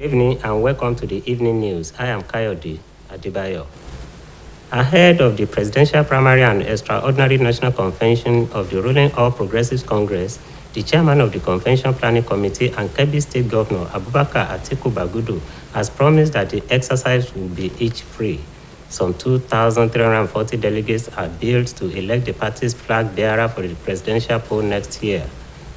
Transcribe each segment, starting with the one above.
Good evening and welcome to the evening news. I am Kayode Adebayo. Ahead of the presidential primary and extraordinary national convention of the ruling All Progressives Congress, the chairman of the convention planning committee and Kebbi State Governor Abubakar Atiku Bagudu has promised that the exercise will be each free. Some 2,340 delegates are billed to elect the party's flag bearer for the presidential poll next year.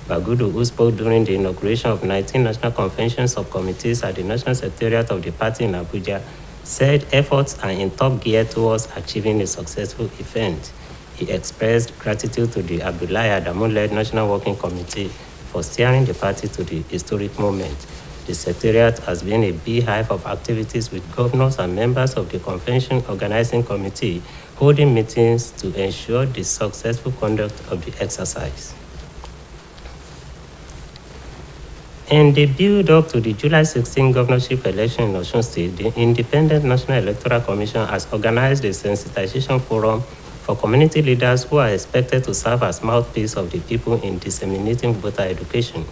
Bagudu, who spoke during the inauguration of 19 national convention subcommittees at the National Secretariat of the party in Abuja, said efforts are in top gear towards achieving a successful event. He expressed gratitude to the Abdullahi Adamu-led National Working Committee for steering the party to the historic moment. The Secretariat has been a beehive of activities with governors and members of the Convention Organizing Committee holding meetings to ensure the successful conduct of the exercise. In the build-up to the July 16 governorship election in Osun State, the Independent National Electoral Commission has organized a sensitization forum for community leaders who are expected to serve as mouthpiece of the people in disseminating voter education.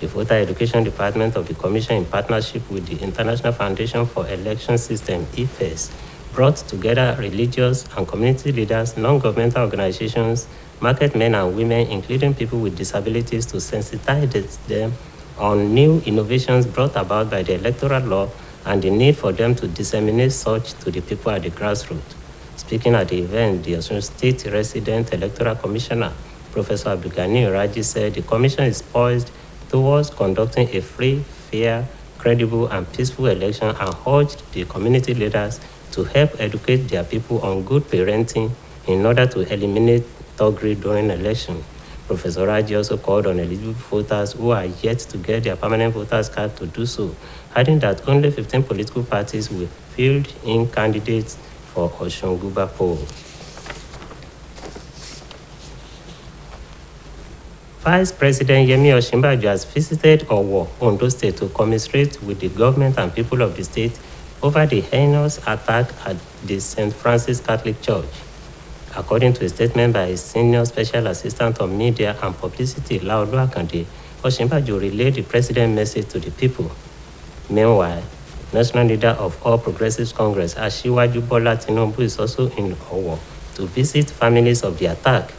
The Voter Education Department of the Commission, in partnership with the International Foundation for Election System, IFES, brought together religious and community leaders, non-governmental organizations, market men and women, including people with disabilities, to sensitize them on new innovations brought about by the electoral law and the need for them to disseminate such to the people at the grassroots. Speaking at the event, the Osun State Resident Electoral Commissioner, Professor Abdulgani Raji, said the Commission is poised towards conducting a free, fair, credible, and peaceful election and urged the community leaders to help educate their people on good parenting in order to eliminate thuggery during election. Professor Raji also called on eligible voters who are yet to get their permanent voters card to do so, adding that only 15 political parties will field in candidates for Osun Guba poll. Vice President Yemi Osinbajo has visited Owo, Ondo State, to commiserate with the government and people of the state over the heinous attack at the St. Francis Catholic Church. According to a statement by his senior special assistant on media and publicity, Laolu Akande, Osinbajo relayed the president's message to the people. Meanwhile, national leader of All Progressives Congress, Asiwaju Bola Tinubu, is also in Owo to visit families of the attack.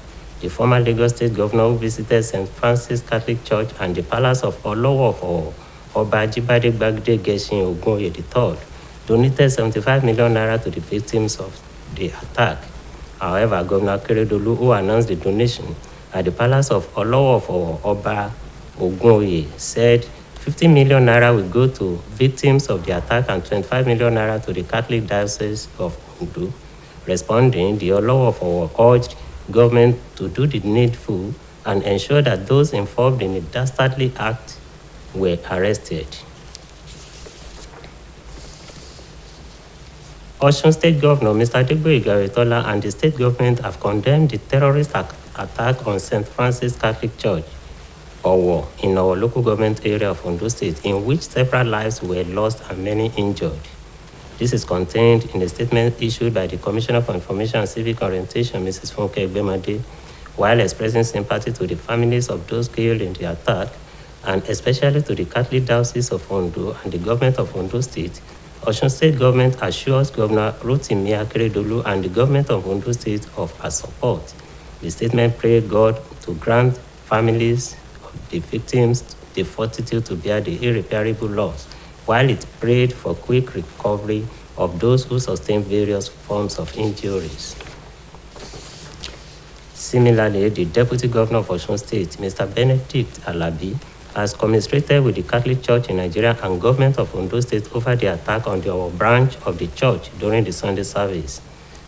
The former Lagos State governor, who visited St. Francis Catholic Church and the palace of Olowo of Owo, Oba Ajibade Gbagide Geshin Ogunye III, donated 75 million naira to the victims of the attack. However, Governor Akeredolu, who announced the donation at the palace of Olowo of Owo, Oba Ogunye, said 50 million naira will go to victims of the attack and 25 million naira to the Catholic Diocese of Ondo. Responding, the Olowo of Owo urged government to do the needful and ensure that those involved in the dastardly act were arrested. Osun State Governor Mr. Adegboyega Oyetola and the state government have condemned the terrorist attack on St. Francis Catholic Church, Owo, in our local government area of Ondo State, in which several lives were lost and many injured. This is contained in a statement issued by the Commissioner for Information and Civic Orientation, Mrs. Funke Gbemade, while expressing sympathy to the families of those killed in the attack, and especially to the Catholic Diocese of Ondo and the government of Ondo State. Osun State government assures Governor Rotimi Akeredolu and the government of Ondo State of her support. The statement prayed God to grant families of the victims the fortitude to bear the irreparable loss, while it prayed for quick recovery of those who sustained various forms of injuries. Similarly, the Deputy Governor of Osun State, Mr. Benedict Alabi, has commiserated with the Catholic Church in Nigeria and government of Ondo State over the attack on the branch of the church during the Sunday service.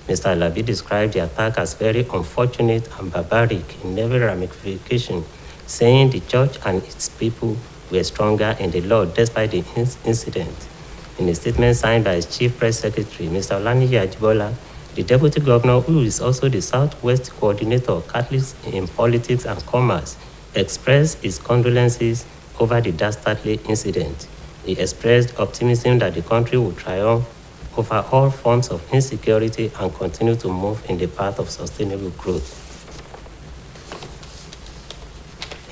Mr. Alabi described the attack as very unfortunate and barbaric in every ramification, saying the church and its people were stronger in the Lord despite the incident. In a statement signed by his Chief Press Secretary, Mr. Olaniyi Ajibola, the Deputy Governor, who is also the Southwest Coordinator of Catholics in Politics and Commerce, expressed his condolences over the dastardly incident. He expressed optimism that the country will triumph over all forms of insecurity and continue to move in the path of sustainable growth.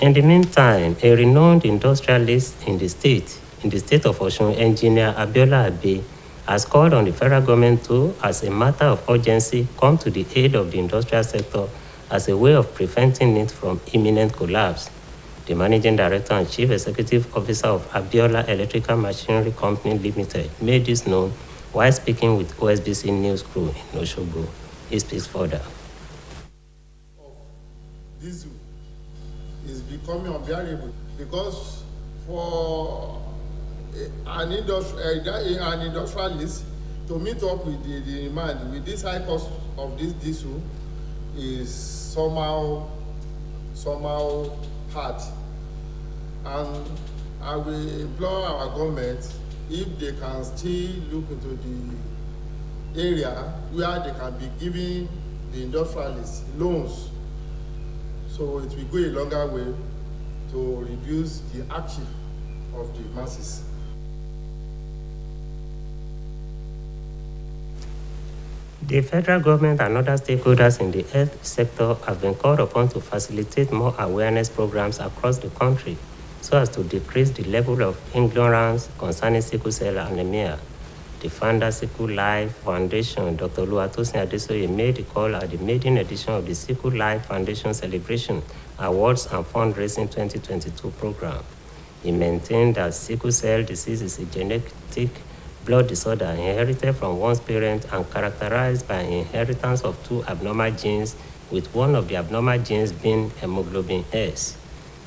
In the meantime, a renowned industrialist in the state, in the state of Osun, Engineer Abiola Abe, has called on the federal government to, as a matter of urgency, come to the aid of the industrial sector as a way of preventing it from imminent collapse. The Managing Director and Chief Executive Officer of Abiola Electrical Machinery Company Limited made this known while speaking with OSBC News Crew in Osogbo. He speaks further. Diesel is becoming unbearable because for an industrialist to meet up with the demand with this high cost of this diesel is somehow hard. And I will implore our government if they can still look into the area where they can be giving the industrialists loans, so it will go a longer way to reduce the hardship of the masses. The federal government and other stakeholders in the health sector have been called upon to facilitate more awareness programs across the country so as to decrease the level of ignorance concerning sickle cell anemia. The founder Sickle Life Foundation, Dr. Oluwatosin Adesoye, made the call at the maiden edition of the Sickle Life Foundation Celebration Awards and Fundraising 2022 program. He maintained that sickle cell disease is a genetic blood disorder inherited from one's parent and characterized by inheritance of two abnormal genes, with one of the abnormal genes being hemoglobin S.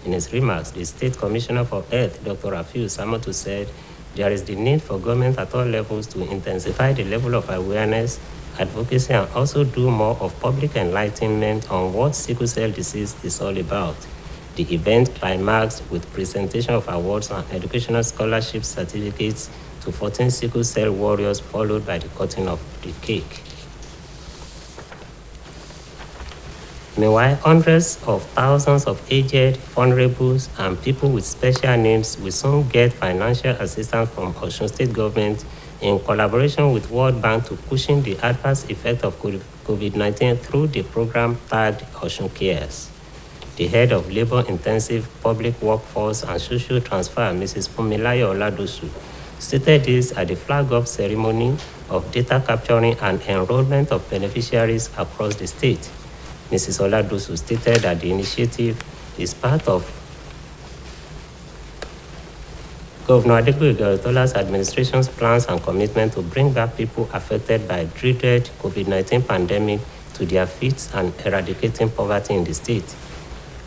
In his remarks, the State Commissioner for Health, Dr. Rafiu Samotu, said there is the need for government at all levels to intensify the level of awareness, advocacy, and also do more of public enlightenment on what sickle cell disease is all about. The event climaxed with presentation of awards and educational scholarship certificates to 14 sickle cell warriors, followed by the cutting of the cake. Meanwhile, hundreds of thousands of aged, vulnerables, and people with special needs will soon get financial assistance from Osun State government in collaboration with World Bank to cushion the adverse effect of COVID-19 through the program tagged Osun Cares. The head of Labor-Intensive Public Workforce and Social Transfer, Mrs. Funmilayo Oladosu, stated this at the flag-off ceremony of data capturing and enrollment of beneficiaries across the state. Mrs. Oladosu stated that the initiative is part of Governor Adegboyega Oyetola's administration's plans and commitment to bring back people affected by dreaded COVID-19 pandemic to their feet and eradicating poverty in the state.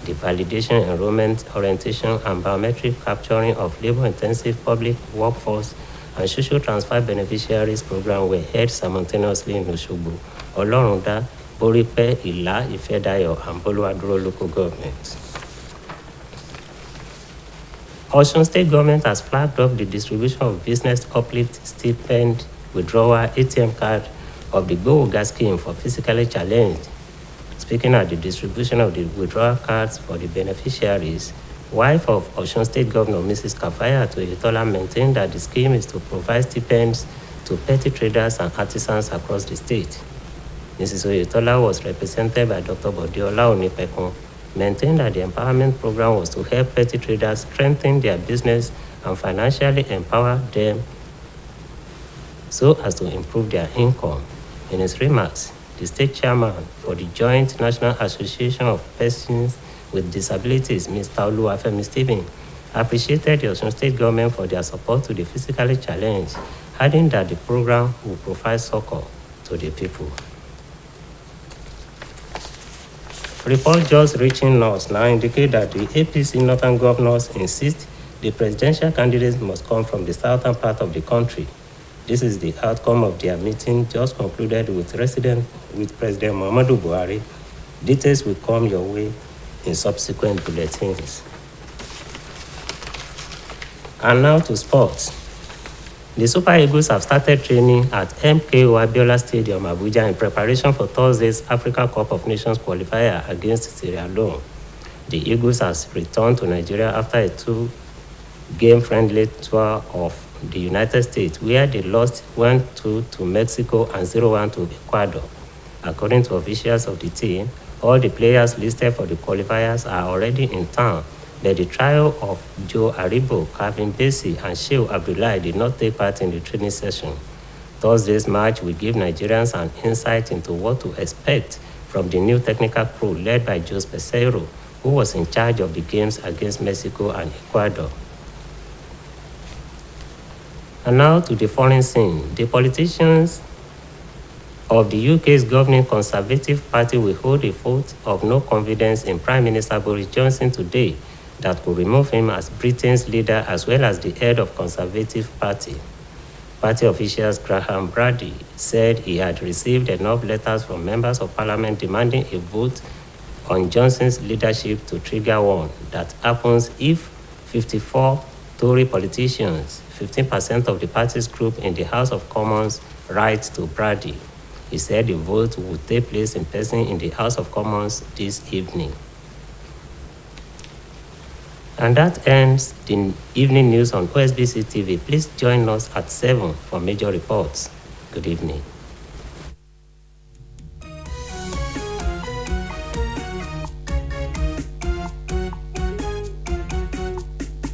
The validation, enrollment, orientation, and biometric capturing of labor-intensive public workforce and social transfer beneficiaries program were held simultaneously in Osogbo, Olorunda, Boripe, Ila, Ifedayo, and Boluwaduro local governments. Osun State government has flagged up the distribution of business uplift stipend withdrawal ATM card of the Go-Oga scheme for physically challenged. Speaking at the distribution of the withdrawal cards for the beneficiaries, wife of Osun State Governor Mrs. Kafayat Oyetola maintained that the scheme is to provide stipends to petty traders and artisans across the state. Mrs. Oyetola was represented by Dr. Bodiola Onipekun, maintained that the empowerment program was to help petty traders strengthen their business and financially empower them so as to improve their income. In his remarks, the state chairman for the Joint National Association of Persons with Disabilities, Mr. Oluwafemi Stephen, appreciated the Osun State government for their support to the physically challenged, adding that the program will provide succor to the people. Reports just reaching us now indicate that the APC northern governors insist the presidential candidates must come from the southern part of the country. This is the outcome of their meeting just concluded with President Muhammadu Buhari. Details will come your way in subsequent bulletins. And now to sports. The Super Eagles have started training at MKO Abiola Stadium, Abuja, in preparation for Thursday's Africa Cup of Nations qualifier against Sierra Leone. The Eagles has returned to Nigeria after a two-game friendly tour of the United States, where they lost 1-2 to Mexico and 0-1 to Ecuador. According to officials of the team, all the players listed for the qualifiers are already in town, but the trial of Joe Aribo, Calvin Bassey, and Shehu Abdullahi did not take part in the training session. Thursday's match will give Nigerians an insight into what to expect from the new technical crew led by Jose Peseiro, who was in charge of the games against Mexico and Ecuador. And now to the foreign scene. The politicians of the UK's governing Conservative Party will hold a vote of no confidence in Prime Minister Boris Johnson today that could remove him as Britain's leader as well as the head of Conservative Party. Party officials Graham Brady said he had received enough letters from members of parliament demanding a vote on Johnson's leadership to trigger one that happens if 54 Tory politicians, 15% of the party's group in the House of Commons, write to Brady. He said the vote would take place in person in the House of Commons this evening. And that ends the evening news on OSBC TV. Please join us at 7 for major reports. Good evening.